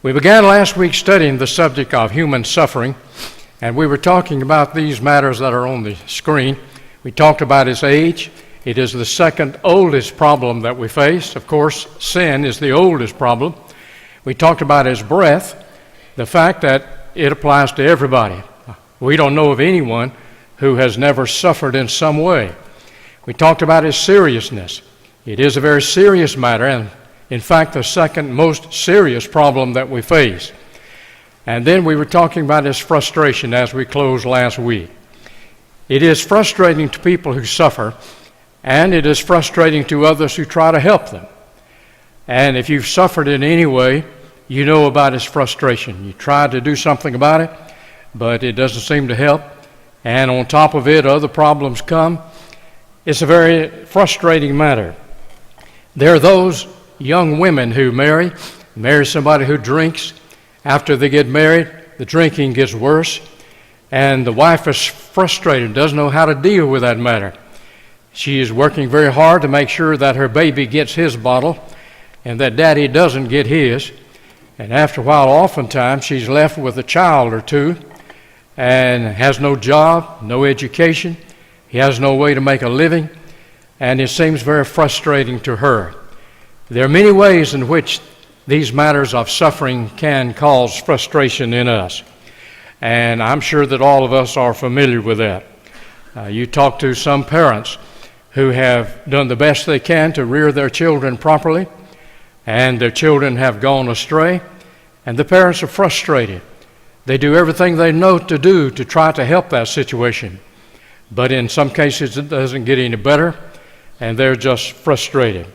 We began last week studying the subject of human suffering, and we were talking about these matters that are on the screen. We talked about its age. It is the second oldest problem that we face. Of course, sin is the oldest problem. We talked about its breadth, the fact that it applies to everybody. We don't know of anyone who has never suffered in some way. We talked about its seriousness. It is a very serious matter, and in fact, the second most serious problem that we face. And then we were talking about its frustration as we closed last week. It is frustrating to people who suffer, and it is frustrating to others who try to help them. And if you've suffered in any way, you know about its frustration. You try to do something about it, but it doesn't seem to help. And on top of it, other problems come. It's a very frustrating matter. There are those young women who marry somebody who drinks. After they get married, the drinking gets worse, and the wife is frustrated, doesn't know how to deal with that matter. She is working very hard to make sure that her baby gets his bottle and that daddy doesn't get his. And after a while, oftentimes, she's left with a child or two and has no job, no education. He has no way to make a living, and it seems very frustrating to her. There are many ways in which these matters of suffering can cause frustration in us, and I'm sure that all of us are familiar with that. You talk to some parents who have done the best they can to rear their children properly, and their children have gone astray, and the parents are frustrated. They do everything they know to do to try to help that situation, but in some cases it doesn't get any better, and they're just frustrated.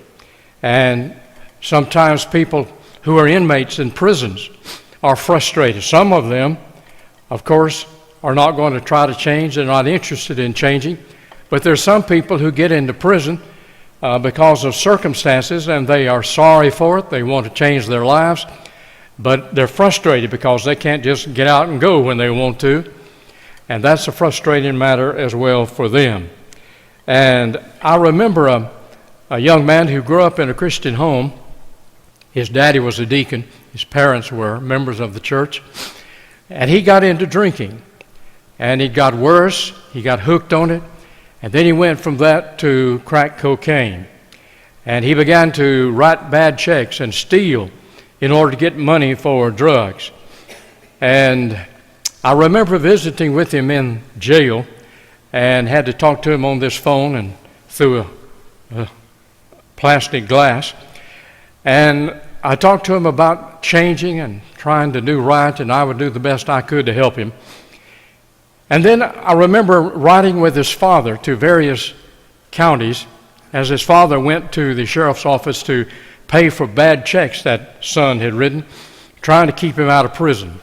And sometimes people who are inmates in prisons are frustrated. Some of them, of course, are not going to try to change. They're not interested in changing. But there's some people who get into prison because of circumstances, and they are sorry for it. They want to change their lives, but they're frustrated because they can't just get out and go when they want to. And that's a frustrating matter as well for them. And I remember a young man who grew up in a Christian home. His daddy was a deacon. His parents were members of the church. And he got into drinking. And it got worse. He got hooked on it. And then he went from that to crack cocaine. And he began to write bad checks and steal in order to get money for drugs. And I remember visiting with him in jail and had to talk to him on this phone and through a plastic glass. And I talked to him about changing and trying to do right, and I would do the best I could to help him. And then I remember riding with his father to various counties as his father went to the sheriff's office to pay for bad checks that son had written, trying to keep him out of prison.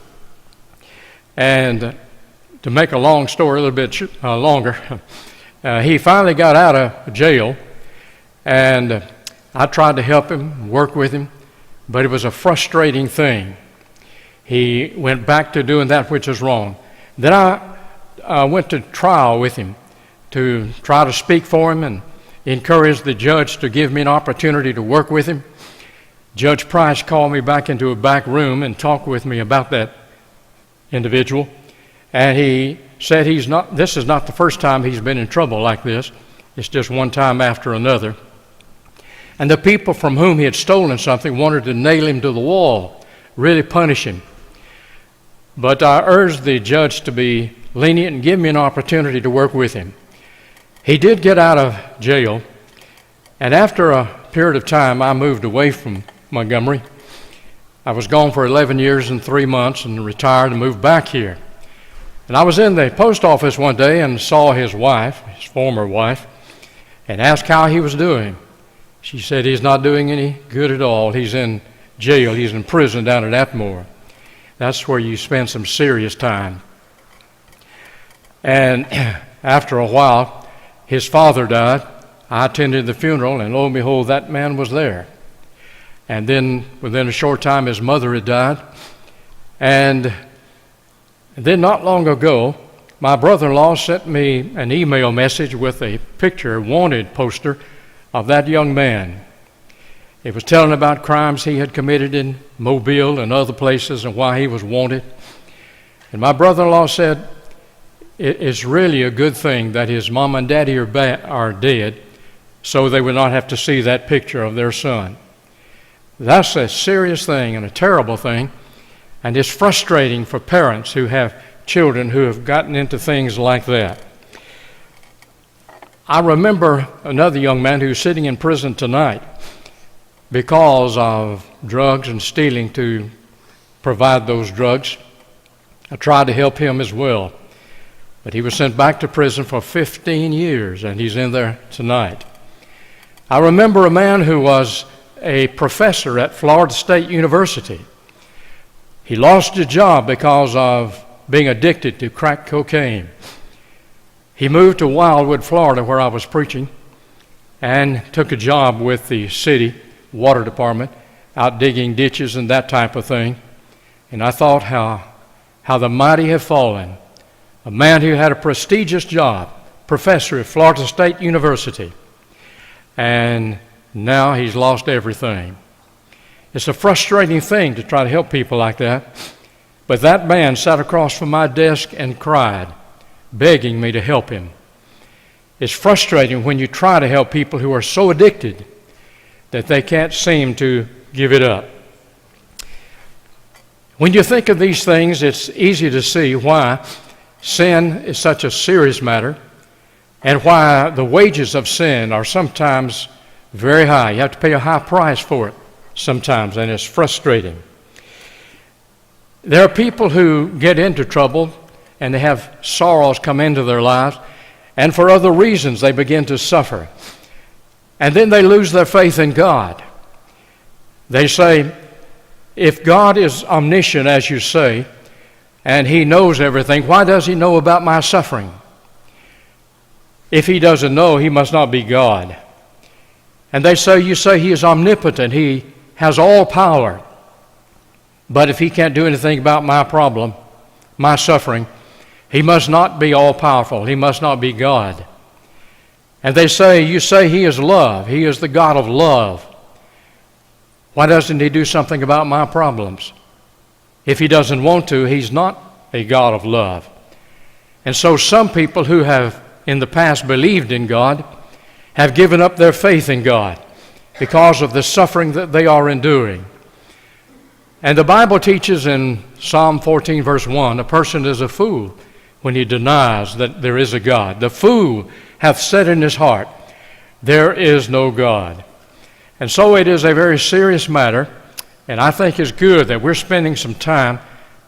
And to make a long story a little bit longer, he finally got out of jail, and I tried to help him, work with him, but it was a frustrating thing. He went back to doing that which is wrong. Then I went to trial with him to try to speak for him and encourage the judge to give me an opportunity to work with him. Judge Price called me back into a back room and talked with me about that individual. And he said this is not the first time he's been in trouble like this. It's just one time after another. And the people from whom he had stolen something wanted to nail him to the wall, really punish him. But I urged the judge to be lenient and give me an opportunity to work with him. He did get out of jail, and after a period of time, I moved away from Montgomery. I was gone for 11 years and 3 months and retired and moved back here. And I was in the post office one day and saw his wife, his former wife, and asked how he was doing. She said he's not doing any good at all. He's in jail. He's in prison down at Atmore. That's where you spend some serious time. And after a while, his father died. I attended the funeral, and lo and behold, that man was there. And then within a short time, his mother had died. And then not long ago, my brother-in-law sent me an email message with a picture, wanted poster, of that young man. It was telling about crimes he had committed in Mobile and other places and why he was wanted. And my brother-in-law said, it's really a good thing that his mom and daddy are dead, so they would not have to see that picture of their son. That's a serious thing and a terrible thing, and it's frustrating for parents who have children who have gotten into things like that. I remember another young man who's sitting in prison tonight because of drugs and stealing to provide those drugs. I tried to help him as well, but he was sent back to prison for 15 years, and he's in there tonight. I remember a man who was a professor at Florida State University. He lost his job because of being addicted to crack cocaine. He moved to Wildwood, Florida, where I was preaching, and took a job with the city water department, out digging ditches and that type of thing. And I thought how the mighty have fallen. A man who had a prestigious job, professor at Florida State University, and now he's lost everything. It's a frustrating thing to try to help people like that. But that man sat across from my desk and cried, begging me to help him. It's frustrating when you try to help people who are so addicted that they can't seem to give it up. When you think of these things, it's easy to see why sin is such a serious matter and why the wages of sin are sometimes very high. You have to pay a high price for it sometimes, and it's frustrating. There are people who get into trouble and they have sorrows come into their lives, and for other reasons they begin to suffer. And then they lose their faith in God. They say, if God is omniscient, as you say, and He knows everything, why does He know about my suffering? If He doesn't know, He must not be God. And they say, you say He is omnipotent, He has all power. But if He can't do anything about my problem, my suffering, He must not be all-powerful. He must not be God. And they say, you say He is love. He is the God of love. Why doesn't He do something about my problems? If He doesn't want to, He's not a God of love. And so some people who have in the past believed in God have given up their faith in God because of the suffering that they are enduring. And the Bible teaches in Psalm 14, verse 1, a person is a fool when he denies that there is a God. The fool hath said in his heart, there is no God. And so it is a very serious matter, and I think it's good that we're spending some time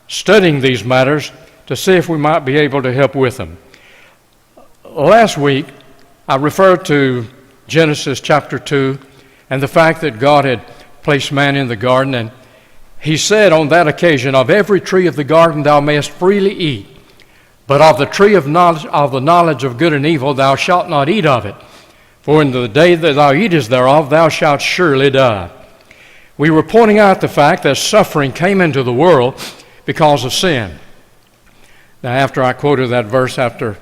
studying these matters to see if we might be able to help with them. Last week, I referred to Genesis chapter 2 and the fact that God had placed man in the garden, and He said on that occasion, of every tree of the garden thou mayest freely eat, but of the tree of the knowledge of good and evil thou shalt not eat of it. For in the day that thou eatest thereof thou shalt surely die. We were pointing out the fact that suffering came into the world because of sin. Now, after I quoted that verse after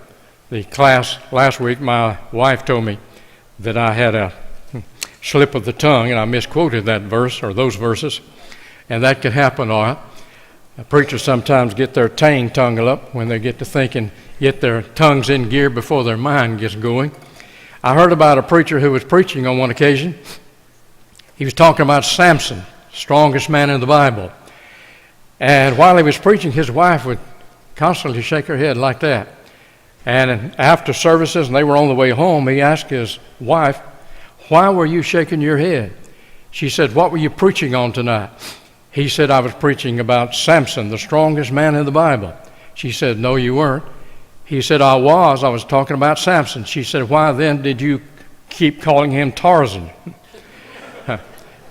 the class last week, my wife told me that I had a slip of the tongue and I misquoted that verse or those verses. And that could happen, all right. Preachers sometimes get their tongue up when they get to thinking, get their tongues in gear before their mind gets going. I heard about a preacher who was preaching on one occasion. He was talking about Samson, strongest man in the Bible. And while he was preaching, his wife would constantly shake her head like that. And after services, and they were on the way home, he asked his wife, why were you shaking your head? She said, what were you preaching on tonight? He said, I was preaching about Samson, the strongest man in the Bible. She said, no, you weren't. He said, I was talking about Samson. She said, why then did you keep calling him Tarzan?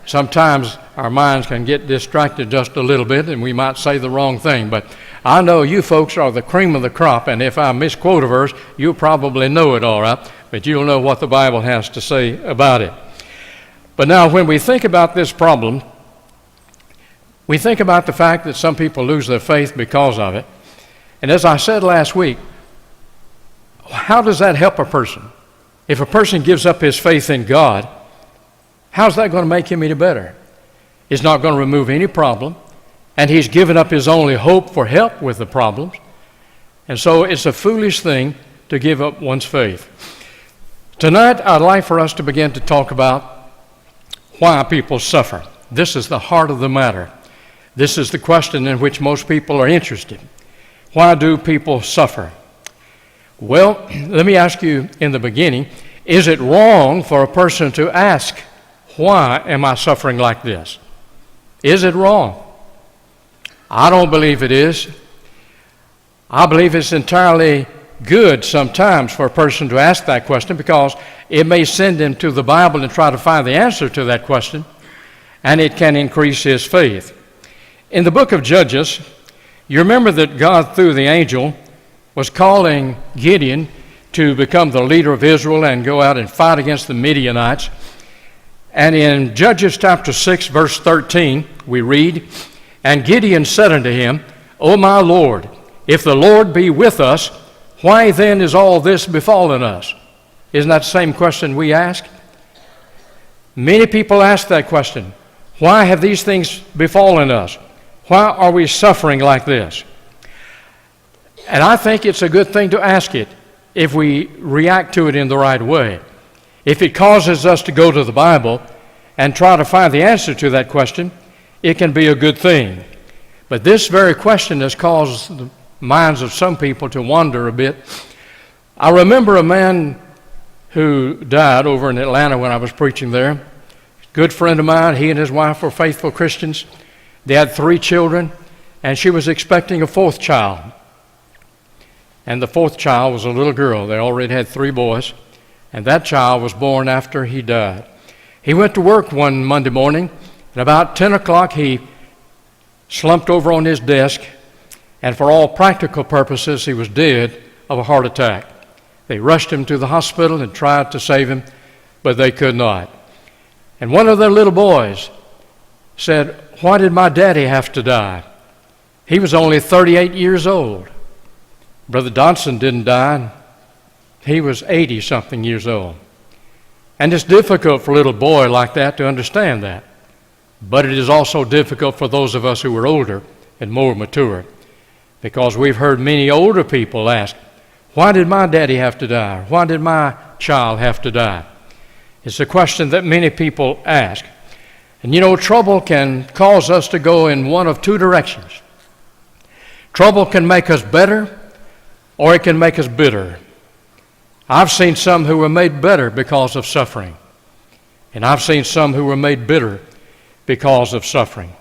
Sometimes our minds can get distracted just a little bit and we might say the wrong thing. But I know you folks are the cream of the crop, and if I misquote a verse, you'll probably know it all right, but you'll know what the Bible has to say about it. But now when we think about this problem, we think about the fact that some people lose their faith because of it. And as I said last week, how does that help a person? If a person gives up his faith in God, how's that going to make him any better? It's not going to remove any problem, and he's given up his only hope for help with the problems. And so it's a foolish thing to give up one's faith. Tonight, I'd like for us to begin to talk about why people suffer. This is the heart of the matter. This is the question in which most people are interested. Why do people suffer? Well, let me ask you in the beginning, is it wrong for a person to ask, why am I suffering like this? Is it wrong? I don't believe it is. I believe it's entirely good sometimes for a person to ask that question, because it may send him to the Bible and try to find the answer to that question, and it can increase his faith. In the book of Judges, you remember that God, through the angel, was calling Gideon to become the leader of Israel and go out and fight against the Midianites. And in Judges chapter 6, verse 13, we read, "And Gideon said unto him, O my Lord, if the Lord be with us, why then is all this befallen us?" Isn't that the same question we ask? Many people ask that question. Why have these things befallen us? Why are we suffering like this? And I think it's a good thing to ask it if we react to it in the right way. If it causes us to go to the Bible and try to find the answer to that question, it can be a good thing. But this very question has caused the minds of some people to wander a bit. I remember a man who died over in Atlanta when I was preaching there. Good friend of mine. He and his wife were faithful Christians. They had 3 children, and she was expecting a 4th child. And the 4th child was a little girl. They already had 3 boys, and that child was born after he died. He went to work one Monday morning, and about 10 o'clock he slumped over on his desk, and for all practical purposes he was dead of a heart attack. They rushed him to the hospital and tried to save him, but they could not. And one of their little boys said, "Why did my daddy have to die? He was only 38 years old. Brother Dodson didn't die. He was 80-something years old." And it's difficult for a little boy like that to understand that. But it is also difficult for those of us who are older and more mature, because we've heard many older people ask, "Why did my daddy have to die? Why did my child have to die?" It's a question that many people ask. And you know, trouble can cause us to go in one of 2 directions. Trouble can make us better, or it can make us bitter. I've seen some who were made better because of suffering, and I've seen some who were made bitter because of suffering.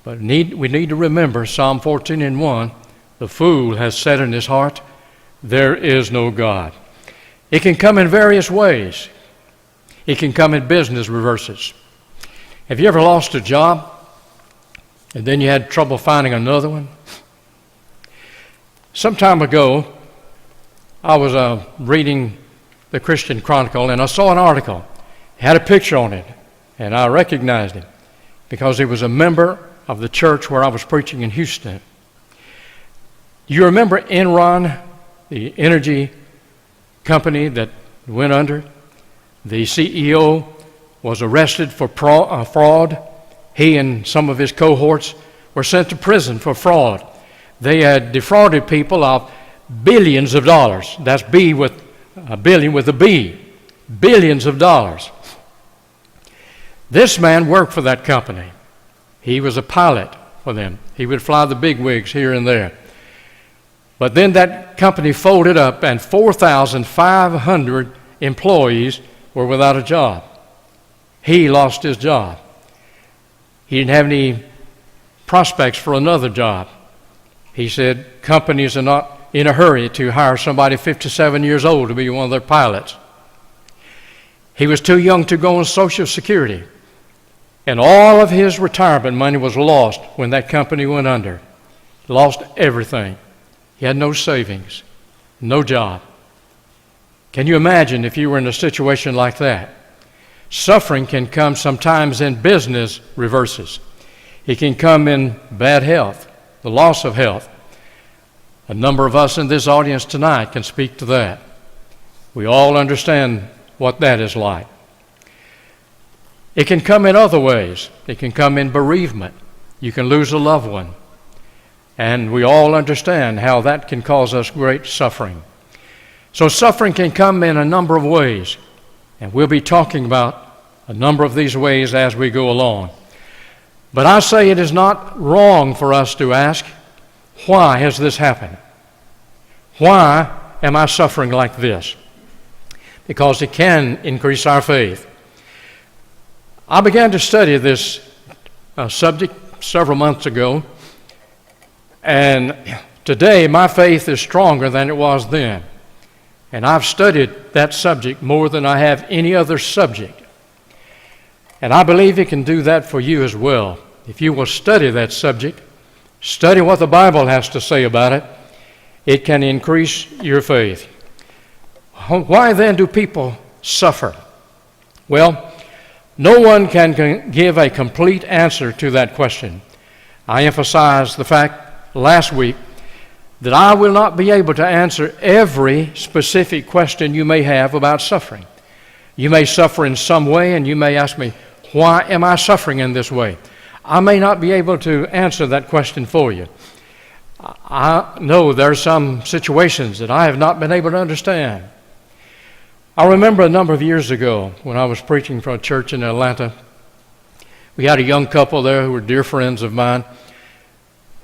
But we need to remember Psalm 14:1, "The fool has said in his heart, there is no God." It can come in various ways. It can come in business reverses. Have you ever lost a job and then you had trouble finding another one? Some time ago, I was reading the Christian Chronicle, and I saw an article. It had a picture on it, and I recognized him because he was a member of the church where I was preaching in Houston. You remember Enron, the energy company that went under? The CEO was arrested for fraud. He and some of his cohorts were sent to prison for fraud. They had defrauded people of billions of dollars. That's B with a billion with a B. Billions of dollars. This man worked for that company. He was a pilot for them. He would fly the big wigs here and there. But then that company folded up, and 4,500 employees were without a job. He lost his job. He didn't have any prospects for another job. He said companies are not in a hurry to hire somebody 57 years old to be one of their pilots. He was too young to go on Social Security. And all of his retirement money was lost when that company went under. Lost everything. He had no savings, no job. Can you imagine if you were in a situation like that? Suffering can come sometimes in business reverses. It can come in bad health, the loss of health. A number of us in this audience tonight can speak to that. We all understand what that is like. It can come in other ways. It can come in bereavement. You can lose a loved one. And we all understand how that can cause us great suffering. So suffering can come in a number of ways. And we'll be talking about a number of these ways as we go along. But I say it is not wrong for us to ask, why has this happened? Why am I suffering like this? Because it can increase our faith. I began to study this subject several months ago, and today my faith is stronger than it was then. And I've studied that subject more than I have any other subject. And I believe it can do that for you as well. If you will study that subject, study what the Bible has to say about it, it can increase your faith. Why then do people suffer? Well, no one can give a complete answer to that question. I emphasized the fact last week that I will not be able to answer every specific question you may have about suffering. You may suffer in some way, and you may ask me, why am I suffering in this way? I may not be able to answer that question for you. I know there are some situations that I have not been able to understand. I remember a number of years ago when I was preaching for a church in Atlanta. We had a young couple there who were dear friends of mine.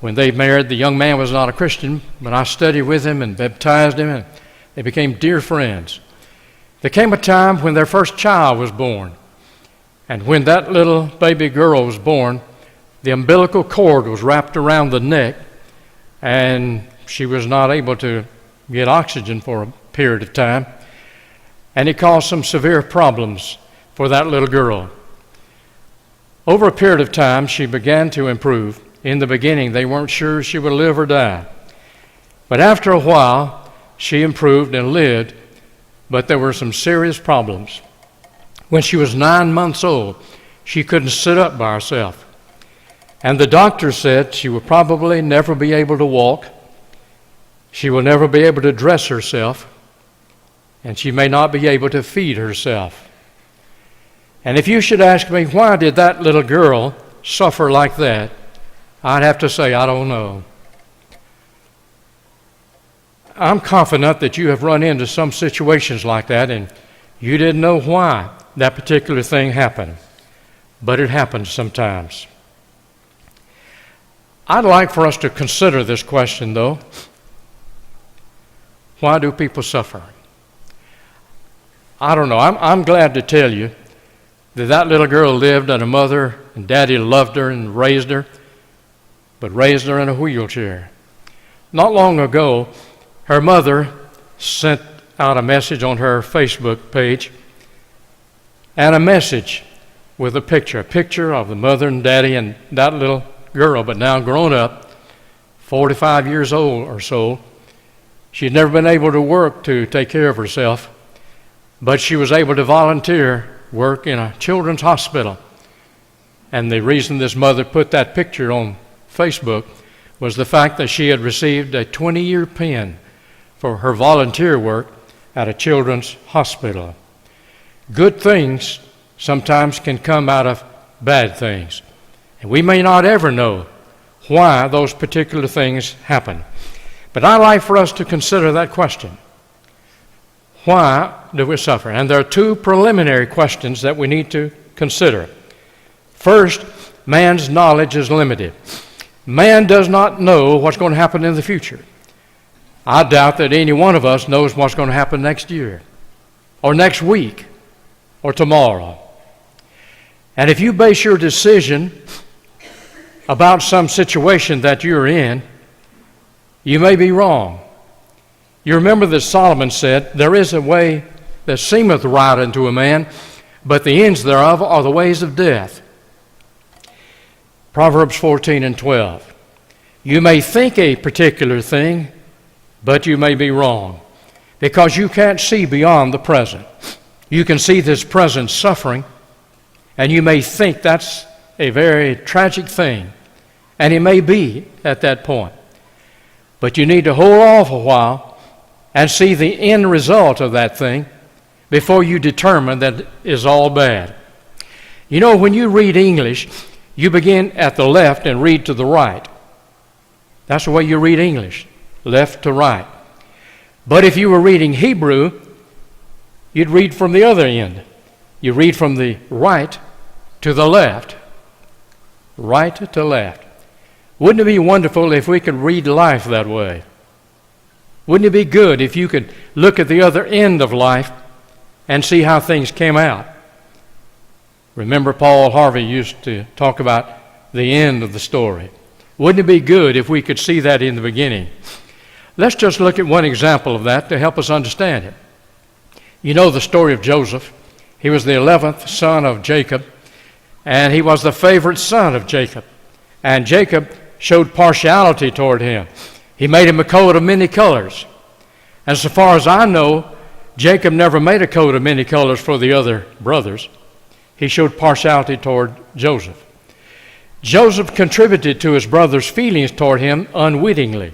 When they married, the young man was not a Christian, but I studied with him and baptized him, and they became dear friends. There came a time when their first child was born. And when that little baby girl was born, the umbilical cord was wrapped around the neck, and she was not able to get oxygen for a period of time. And it caused some severe problems for that little girl. Over a period of time, she began to improve. In the beginning, they weren't sure she would live or die. But after a while, she improved and lived, but there were some serious problems. When she was 9 months old, she couldn't sit up by herself. And the doctor said she will probably never be able to walk. She will never be able to dress herself. And she may not be able to feed herself. And if you should ask me, why did that little girl suffer like that? I'd have to say, I don't know. I'm confident that you have run into some situations like that, and you didn't know why that particular thing happened. But it happens sometimes. I'd like for us to consider this question, though. Why do people suffer? I don't know. I'm glad to tell you that little girl lived, and her mother and daddy loved her and raised her, but raised her in a wheelchair. Not long ago, her mother sent out a message on her Facebook page, and a message with a picture of the mother and daddy and that little girl, but now grown up, 45 years old or so. She'd never been able to work to take care of herself, but she was able to volunteer work in a children's hospital. And the reason this mother put that picture on Facebook was the fact that she had received a 20-year pen for her volunteer work at a children's hospital. Good things sometimes can come out of bad things. And we may not ever know why those particular things happen. But I'd like for us to consider that question. Why do we suffer? And there are two preliminary questions that we need to consider. First, man's knowledge is limited. Man does not know what's going to happen in the future. I doubt that any one of us knows what's going to happen next year, or next week, or tomorrow. And if you base your decision about some situation that you're in, you may be wrong. You remember that Solomon said, there is a way that seemeth right unto a man, but the ends thereof are the ways of death. Proverbs 14:12. You may think a particular thing, but you may be wrong, because you can't see beyond the present. You can see this present suffering, and you may think that's a very tragic thing, and it may be at that point. But you need to hold off a while and see the end result of that thing before you determine that it is all bad. You know, when you read English, you begin at the left and read to the right. That's the way you read English, left to right. But if you were reading Hebrew, you'd read from the other end. You read from the right to the left. Right to left. Wouldn't it be wonderful if we could read life that way? Wouldn't it be good if you could look at the other end of life and see how things came out? Remember, Paul Harvey used to talk about the end of the story. Wouldn't it be good if we could see that in the beginning? Let's just look at one example of that to help us understand it. You know the story of Joseph. He was the 11th son of Jacob, and he was the favorite son of Jacob. And Jacob showed partiality toward him. He made him a coat of many colors. And so far as I know, Jacob never made a coat of many colors for the other brothers. He showed partiality toward Joseph. Joseph contributed to his brother's feelings toward him unwittingly.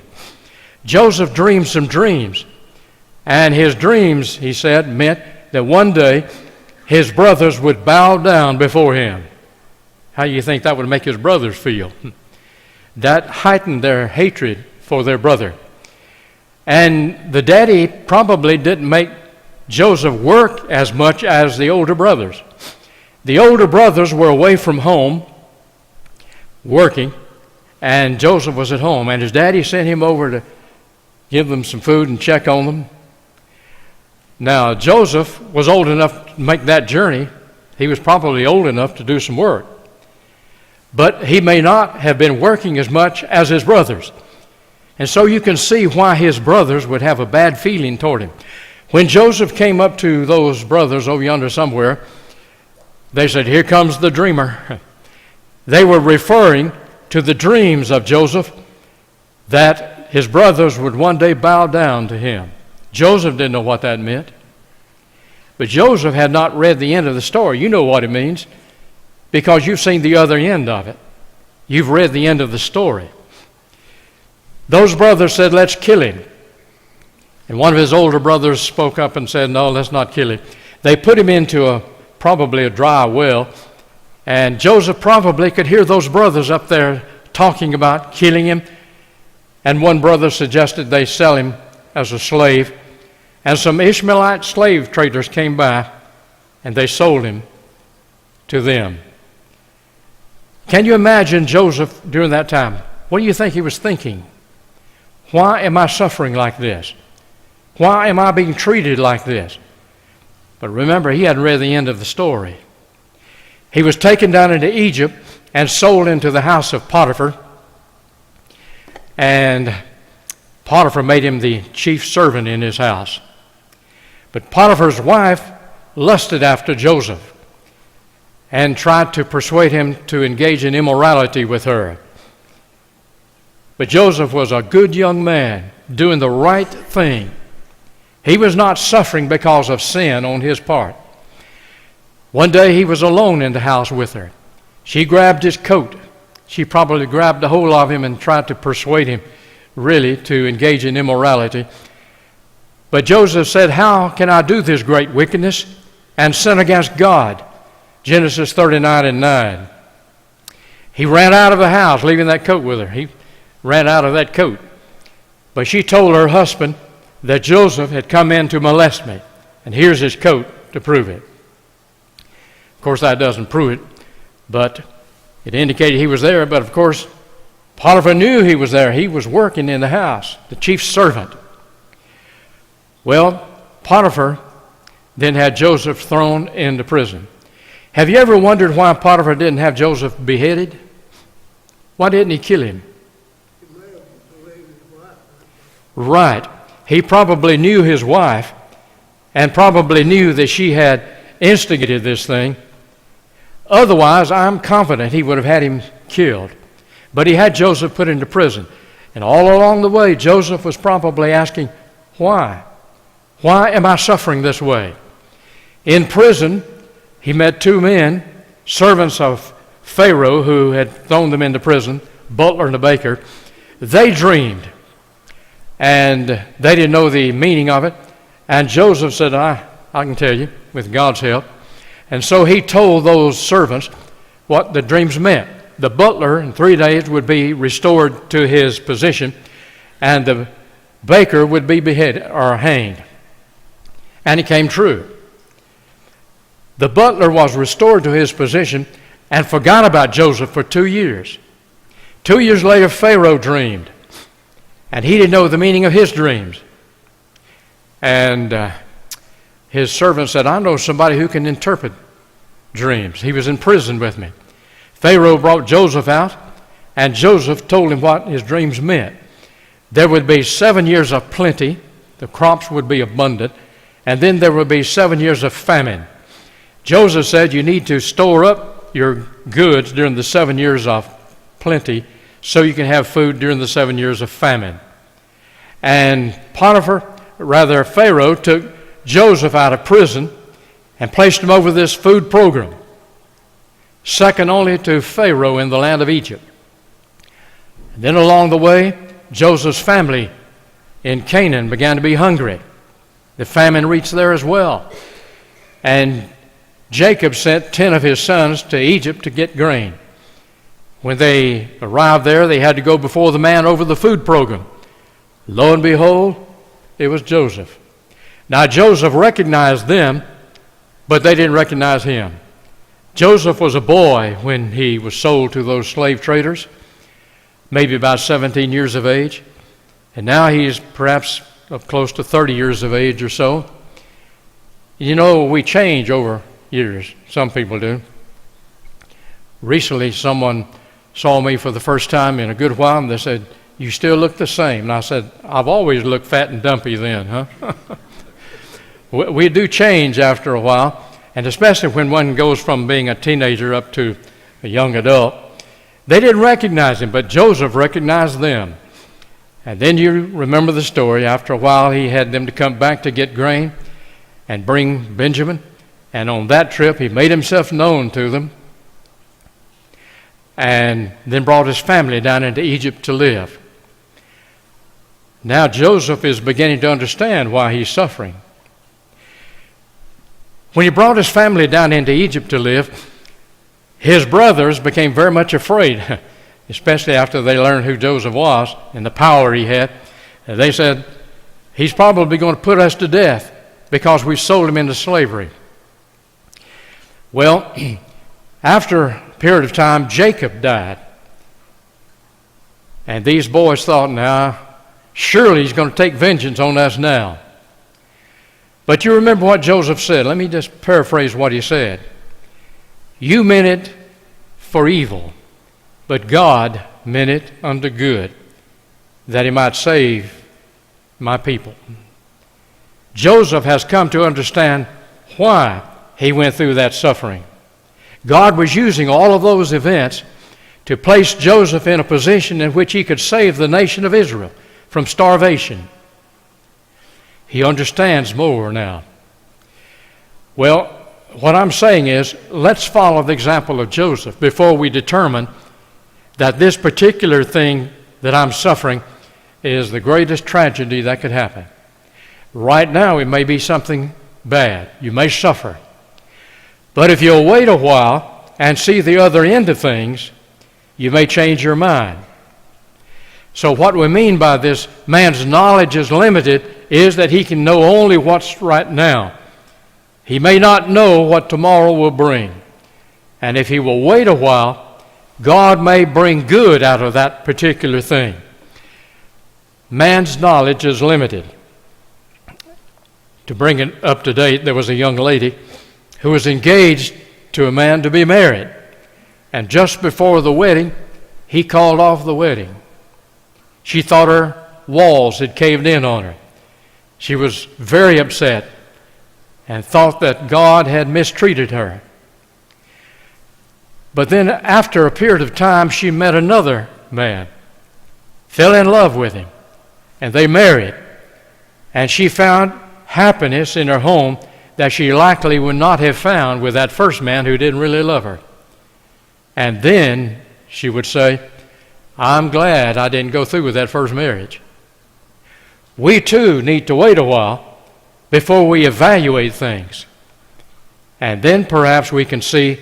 Joseph dreamed some dreams, and his dreams, he said, meant that one day his brothers would bow down before him. How do you think that would make his brothers feel? That heightened their hatred for their brother. And the daddy probably didn't make Joseph work as much as the older brothers. The older brothers were away from home working, and Joseph was at home, and his daddy sent him over to give them some food and check on them. Now, Joseph was old enough to make that journey. He was probably old enough to do some work. But he may not have been working as much as his brothers. And so you can see why his brothers would have a bad feeling toward him. When Joseph came up to those brothers over yonder somewhere, they said, "Here comes the dreamer." They were referring to the dreams of Joseph, that his brothers would one day bow down to him. Joseph didn't know what that meant. But Joseph had not read the end of the story. You know what it means, because you've seen the other end of it. You've read the end of the story. Those brothers said, "Let's kill him." And one of his older brothers spoke up and said, "No, let's not kill him." They put him into probably a dry well, and Joseph probably could hear those brothers up there talking about killing him. And one brother suggested they sell him as a slave. And some Ishmaelite slave traders came by, and they sold him to them. Can you imagine Joseph during that time? What do you think he was thinking? Why am I suffering like this? Why am I being treated like this? But remember, he hadn't read the end of the story. He was taken down into Egypt and sold into the house of Potiphar. And Potiphar made him the chief servant in his house. But Potiphar's wife lusted after Joseph and tried to persuade him to engage in immorality with her. But Joseph was a good young man doing the right thing. He was not suffering because of sin on his part. One day he was alone in the house with her. She grabbed his coat. She probably grabbed a hold of him and tried to persuade him really to engage in immorality. But Joseph said, "How can I do this great wickedness and sin against God?" Genesis 39:9. He ran out of the house, leaving that coat with her. He ran out of that coat. But she told her husband that Joseph had come in to molest me, and here's his coat to prove it. Of course, that doesn't prove it, but it indicated he was there. But of course, Potiphar knew he was there. He was working in the house, the chief servant. Well, Potiphar then had Joseph thrown into prison. Have you ever wondered why Potiphar didn't have Joseph beheaded? Why didn't he kill him? Right. He probably knew his wife and probably knew that she had instigated this thing. Otherwise, I'm confident he would have had him killed. But he had Joseph put into prison. And all along the way, Joseph was probably asking, why? Why am I suffering this way? In prison, he met two men, servants of Pharaoh, who had thrown them into prison, butler and a baker. They dreamed, and they didn't know the meaning of it. And Joseph said, I can tell you, with God's help. And so he told those servants what the dreams meant. The butler in 3 days would be restored to his position, and the baker would be beheaded or hanged. And it came true. The butler was restored to his position and forgot about Joseph for 2 years. 2 years later, Pharaoh dreamed, and he didn't know the meaning of his dreams. And his servant said, I know somebody who can interpret dreams. He was in prison with me. Pharaoh brought Joseph out, and Joseph told him what his dreams meant. There would be 7 years of plenty, the crops would be abundant, and then there would be 7 years of famine. Joseph said you need to store up your goods during the 7 years of plenty so you can have food during the 7 years of famine. And Pharaoh took Joseph out of prison and placed him over this food program, second only to Pharaoh in the land of Egypt. And then along the way, Joseph's family in Canaan began to be hungry. The famine reached there as well. And Jacob sent 10 of his sons to Egypt to get grain. When they arrived there, they had to go before the man over the food program. Lo and behold, it was Joseph. Now Joseph recognized them, but they didn't recognize him. Joseph was a boy when he was sold to those slave traders, maybe about 17 years of age. And now he's perhaps close to 30 years of age or so. You know, we change over years. Some people do. Recently, someone saw me for the first time in a good while, and they said, you still look the same. And I said, I've always looked fat and dumpy then, huh? We do change after a while, and especially when one goes from being a teenager up to a young adult. They didn't recognize him, but Joseph recognized them. And then you remember the story. After a while, he had them to come back to get grain and bring Benjamin. And on that trip, he made himself known to them and then brought his family down into Egypt to live. Now Joseph is beginning to understand why he's suffering. When he brought his family down into Egypt to live, his brothers became very much afraid, especially after they learned who Joseph was and the power he had. They said, he's probably going to put us to death because we sold him into slavery. Well, after a period of time, Jacob died. And these boys thought, now, surely he's going to take vengeance on us now. But you remember what Joseph said. Let me just paraphrase what he said. You meant it for evil, but God meant it unto good, that he might save my people. Joseph has come to understand why he went through that suffering. God was using all of those events to place Joseph in a position in which he could save the nation of Israel from starvation. He understands more now. Well, what I'm saying is, let's follow the example of Joseph before we determine that this particular thing that I'm suffering is the greatest tragedy that could happen. Right now, it may be something bad. You may suffer. But if you'll wait a while and see the other end of things, you may change your mind. So what we mean by this, man's knowledge is limited, is that he can know only what's right now. He may not know what tomorrow will bring. And if he will wait a while, God may bring good out of that particular thing. Man's knowledge is limited. To bring it up to date, there was a young lady who was engaged to a man to be married. And just before the wedding, he called off the wedding. She thought her walls had caved in on her. She was very upset and thought that God had mistreated her. But then after a period of time, she met another man, fell in love with him, and they married. And she found happiness in her home that she likely would not have found with that first man who didn't really love her. And then she would say, I'm glad I didn't go through with that first marriage. We too need to wait a while before we evaluate things And then perhaps we can see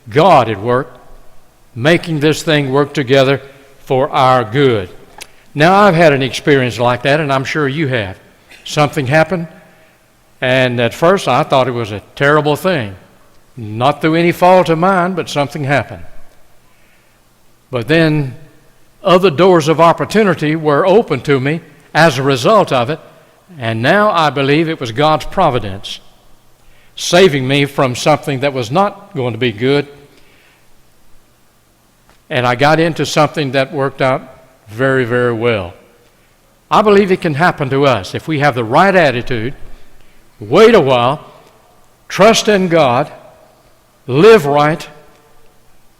God at work, making this thing work together for our good. Now, I've had an experience like that, and I'm sure you have. Something happened, and at first I thought it was a terrible thing. Not through any fault of mine, but something happened. But then other doors of opportunity were open to me as a result of it, and now I believe it was God's providence, saving me from something that was not going to be good, and I got into something that worked out very, very well. I believe it can happen to us if we have the right attitude, wait a while, trust in God, live right,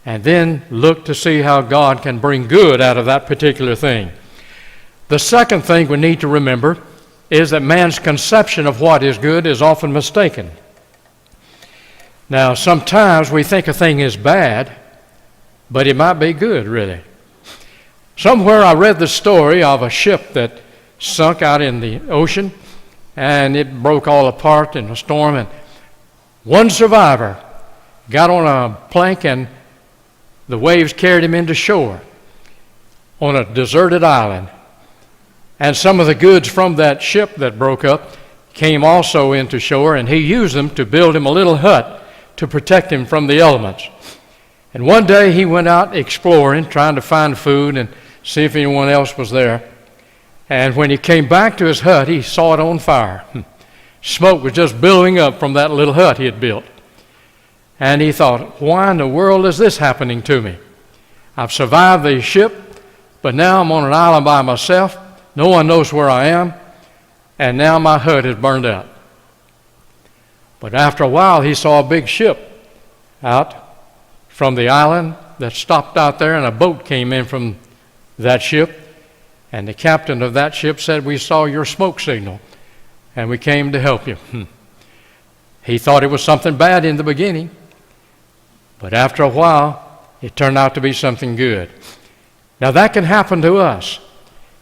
and then look to see how God can bring good out of that particular thing. The second thing we need to remember is that man's conception of what is good is often mistaken. Now, sometimes we think a thing is bad, but it might be good, really. Somewhere I read the story of a ship that sunk out in the ocean, and it broke all apart in a storm, and one survivor got on a plank, and the waves carried him into shore on a deserted island. And some of the goods from that ship that broke up came also into shore, and he used them to build him a little hut to protect him from the elements. And one day he went out exploring, trying to find food and see if anyone else was there. And when he came back to his hut, he saw it on fire. Smoke was just billowing up from that little hut he had built. And he thought, why in the world is this happening to me? I've survived the ship, but now I'm on an island by myself. No one knows where I am, and now my hut is burned out. But after a while, he saw a big ship out from the island that stopped out there, and a boat came in from that ship. And the captain of that ship said, we saw your smoke signal, and we came to help you. He thought it was something bad in the beginning, but after a while, it turned out to be something good. Now that can happen to us.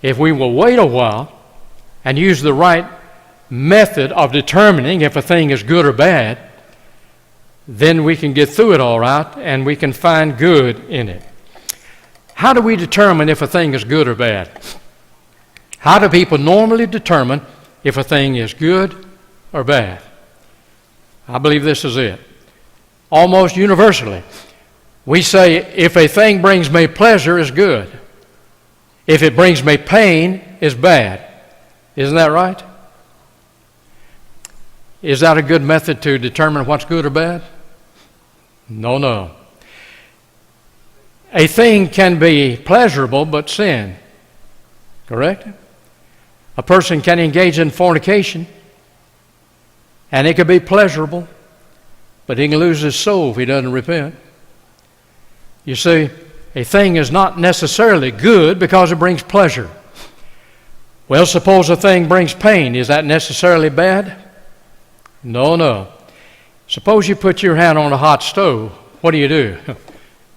If we will wait a while and use the right method of determining if a thing is good or bad, then we can get through it all right, and we can find good in it. How do we determine if a thing is good or bad? How do people normally determine if a thing is good or bad? I believe this is it. Almost universally, we say if a thing brings me pleasure, it's good. If it brings me pain, it's bad. Isn't that right? Is that a good method to determine what's good or bad? No. A thing can be pleasurable but sin. Correct? A person can engage in fornication, and it could be pleasurable, but he can lose his soul if he doesn't repent. You see, a thing is not necessarily good because it brings pleasure. Well, suppose a thing brings pain. Is that necessarily bad? No. Suppose you put your hand on a hot stove. What do?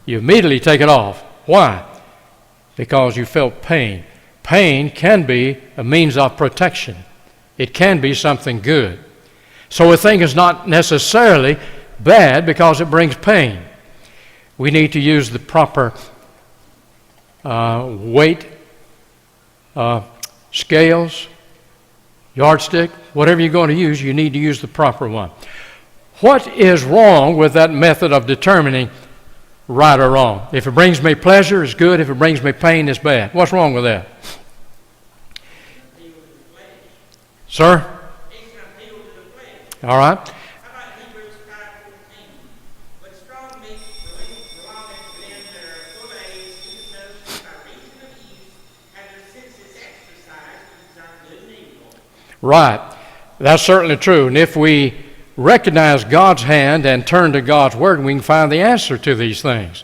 You immediately take it off. Why? Because you felt pain. Pain can be a means of protection. It can be something good. So a thing is not necessarily bad because it brings pain. We need to use the proper weight, scales, yardstick, whatever you're going to use, you need to use the proper one. What is wrong with that method of determining right or wrong? If it brings me pleasure, it's good. If it brings me pain, it's bad. What's wrong with that? Sir? All right. Right. That's certainly true. And if we recognize God's hand and turn to God's Word, we can find the answer to these things.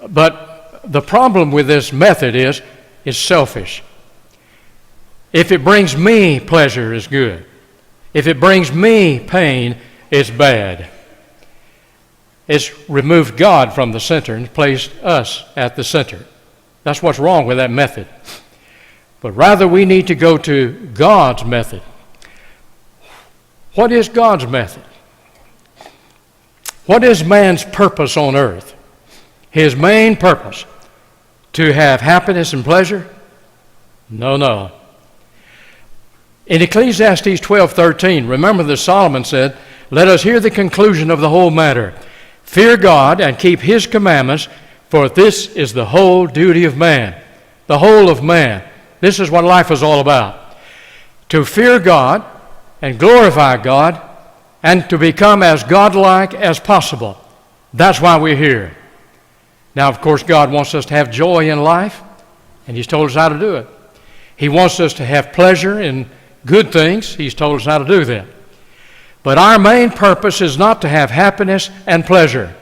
But the problem with this method is it's selfish. If it brings me pleasure, it's good. If it brings me pain, it's bad. It's removed God from the center and placed us at the center. That's what's wrong with that method. But rather we need to go to God's method. What is God's method? What is man's purpose on earth? His main purpose? To have happiness and pleasure? No. In Ecclesiastes 12:13, remember that Solomon said, "Let us hear the conclusion of the whole matter. Fear God and keep His commandments, for this is the whole duty of man." The whole of man. This is what life is all about. To fear God and glorify God and to become as godlike as possible. That's why we're here. Now, of course, God wants us to have joy in life, and He's told us how to do it. He wants us to have pleasure in good things. He's told us how to do that. But our main purpose is not to have happiness and pleasure.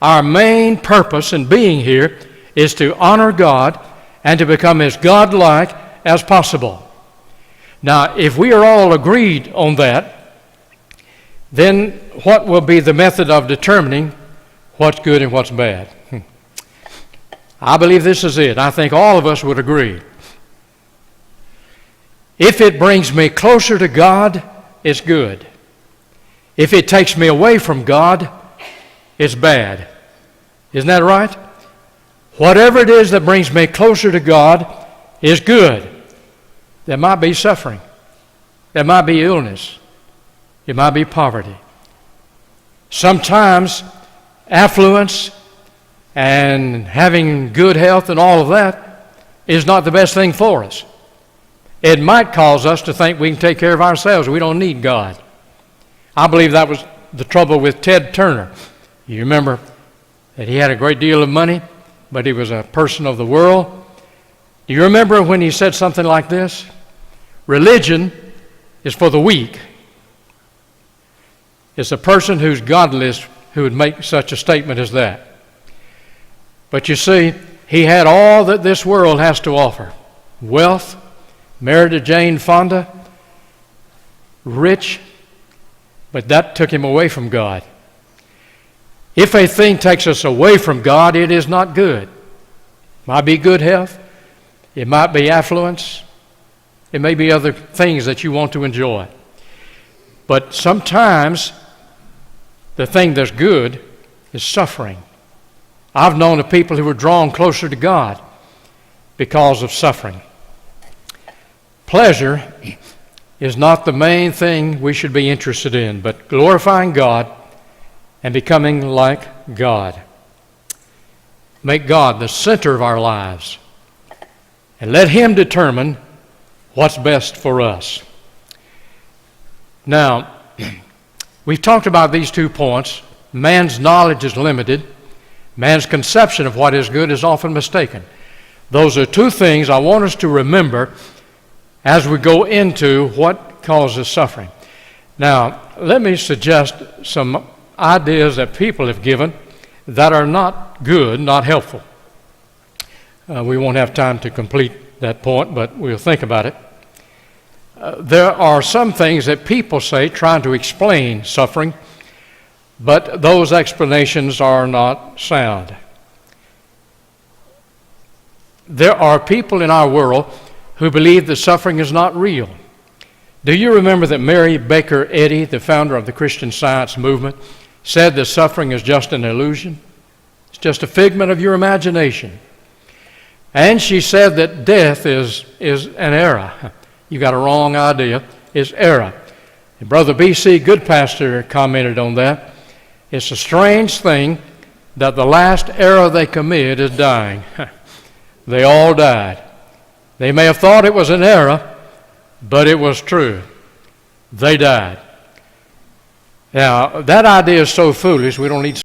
Our main purpose in being here is to honor God and to become as godlike as possible. Now, if we are all agreed on that, then what will be the method of determining what's good and what's bad? I believe this is it. I think all of us would agree. If it brings me closer to God, it's good. If it takes me away from God, it's bad. Isn't that right? Whatever it is that brings me closer to God is good. There might be suffering. There might be illness. It might be poverty. Sometimes affluence and having good health and all of that is not the best thing for us. It might cause us to think we can take care of ourselves. We don't need God. I believe that was the trouble with Ted Turner. You remember that he had a great deal of money, but he was a person of the world. Do you remember when he said something like this? Religion is for the weak. It's a person who's godless who would make such a statement as that. But you see, he had all that this world has to offer. Wealth, married to Jane Fonda, rich, but that took him away from God. If a thing takes us away from God, it is not good. It might be good health. It might be affluence. It may be other things that you want to enjoy. But sometimes the thing that's good is suffering. I've known of people who were drawn closer to God because of suffering. Pleasure is not the main thing we should be interested in, but glorifying God and becoming like God. Make God the center of our lives and let Him determine what's best for us. Now, we've talked about these 2 points. Man's knowledge is limited. Man's conception of what is good is often mistaken. Those are 2 things I want us to remember as we go into what causes suffering. Now, let me suggest some ideas that people have given that are not good, not helpful. We won't have time to complete that point, but we'll think about it. There are some things that people say trying to explain suffering, but those explanations are not sound. There are people in our world who believe that suffering is not real. Do you remember that Mary Baker Eddy, the founder of the Christian Science movement, said that suffering is just an illusion? It's just a figment of your imagination. And she said that death is an error. You got a wrong idea. It's error. And Brother B.C. Goodpastor commented on that. It's a strange thing that the last error they commit is dying. They all died. They may have thought it was an error, but it was true. They died. Now, that idea is so foolish, we don't need